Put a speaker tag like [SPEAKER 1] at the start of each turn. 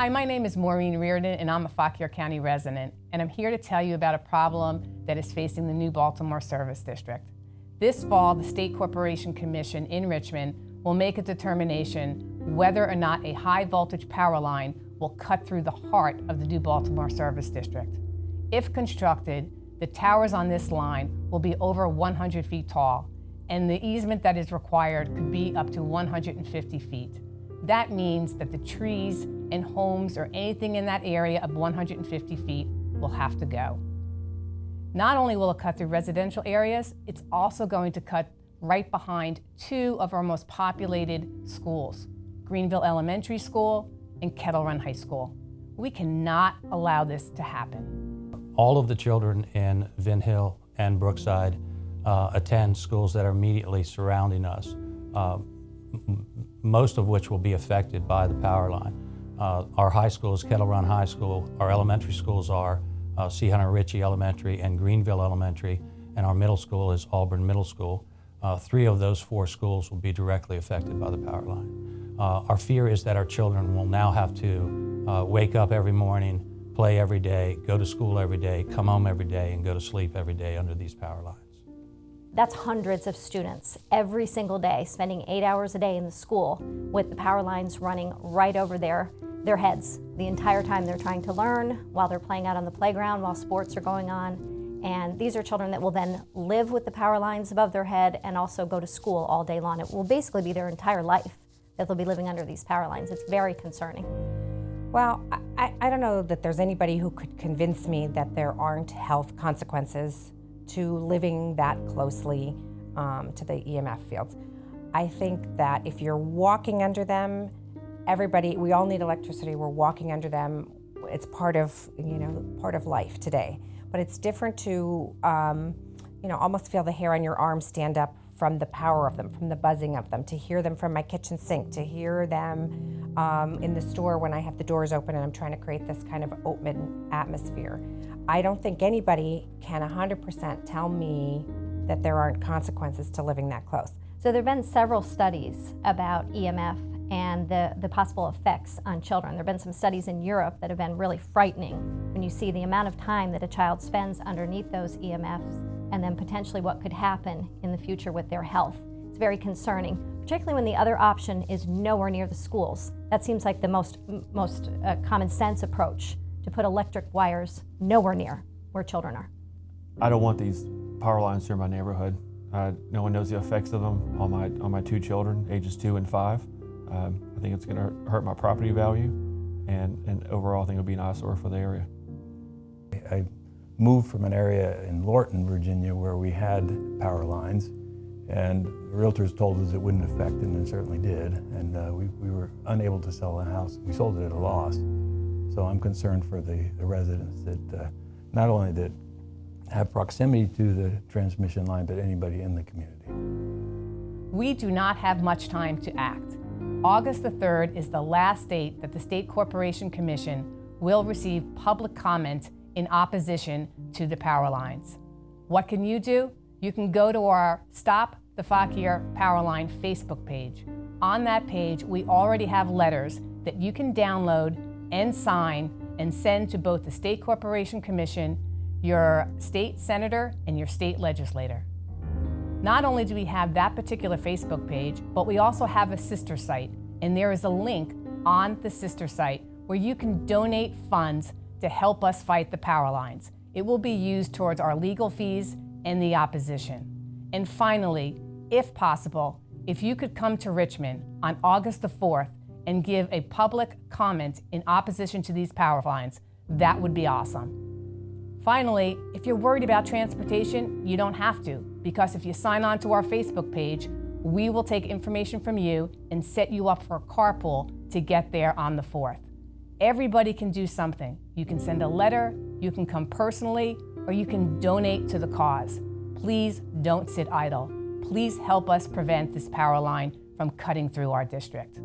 [SPEAKER 1] Hi, my name is Maureen Reardon, and I'm a Fauquier County resident, and I'm here to tell you about a problem that is facing the New Baltimore Service District. This fall, the State Corporation Commission in Richmond will make a determination whether or not a high voltage power line will cut through the heart of the New Baltimore Service District. If constructed, the towers on this line will be over 100 feet tall, and the easement that is required could be up to 150 feet. That means that the trees and homes or anything in that area of 150 feet will have to go. Not only will it cut through residential areas, it's also going to cut right behind two of our most populated schools, Greenville Elementary School and Kettle Run High School. We cannot allow this to happen.
[SPEAKER 2] All of the children in Vin Hill and Brookside attend schools that are immediately surrounding us, most of which will be affected by the power line. Our high schools, Kettle Run High School, our elementary schools are C. Hunter Ritchie Elementary and Greenville Elementary, and our middle school is Auburn Middle School. 3 of those 4 schools will be directly affected by the power line. Our fear is that our children will now have to wake up every morning, play every day, go to school every day, come home every day, and go to sleep every day under these power lines.
[SPEAKER 3] That's hundreds of students every single day spending 8 hours a day in the school with the power lines running right over their heads the entire time they're trying to learn, while they're playing out on the playground, while sports are going on. And these are children that will then live with the power lines above their head and also go to school all day long. It will basically be their entire life that they'll be living under these power lines. It's very concerning.
[SPEAKER 4] Well, I don't know that there's anybody who could convince me that there aren't health consequences to living that closely to the EMF fields. I think that if you're walking under them, we all need electricity, we're walking under them, it's part of life today. But it's different to almost feel the hair on your arm stand up from the power of them, from the buzzing of them, to hear them from my kitchen sink, to hear them in the store when I have the doors open and I'm trying to create this kind of open atmosphere. I don't think anybody can 100% tell me that there aren't consequences to living that close.
[SPEAKER 3] So there have been several studies about EMF and the possible effects on children. There have been some studies in Europe that have been really frightening when you see the amount of time that a child spends underneath those EMFs and then potentially what could happen in the future with their health. It's very concerning, particularly when the other option is nowhere near the schools. That seems like the most common sense approach, to put electric wires nowhere near where children are.
[SPEAKER 5] I don't want these power lines through my neighborhood. No one knows the effects of them on my 2 children, ages 2 and 5. I think it's going to hurt my property value, and overall I think it'll be an eyesore for the area.
[SPEAKER 6] I moved from an area in Lorton, Virginia, where we had power lines, and the realtors told us it wouldn't affect them, and it certainly did, and we were unable to sell the house. We sold it at a loss. So I'm concerned for the residents that not only that have proximity to the transmission line, but anybody in the community.
[SPEAKER 1] We do not have much time to act. August the 3rd is the last date that the State Corporation Commission will receive public comment in opposition to the power lines. What can you do? You can go to our Stop the Fauquier Power Line Facebook page. On that page, we already have letters that you can download and sign and send to both the State Corporation Commission, your state senator, and your state legislator. Not only do we have that particular Facebook page, but we also have a sister site, and there is a link on the sister site where you can donate funds to help us fight the power lines. It will be used towards our legal fees and the opposition. And finally, if possible, if you could come to Richmond on August the 4th and give a public comment in opposition to these power lines, that would be awesome. Finally, if you're worried about transportation, you don't have to, because if you sign on to our Facebook page, we will take information from you and set you up for a carpool to get there on the 4th. Everybody can do something. You can send a letter, you can come personally, or you can donate to the cause. Please don't sit idle. Please help us prevent this power line from cutting through our district.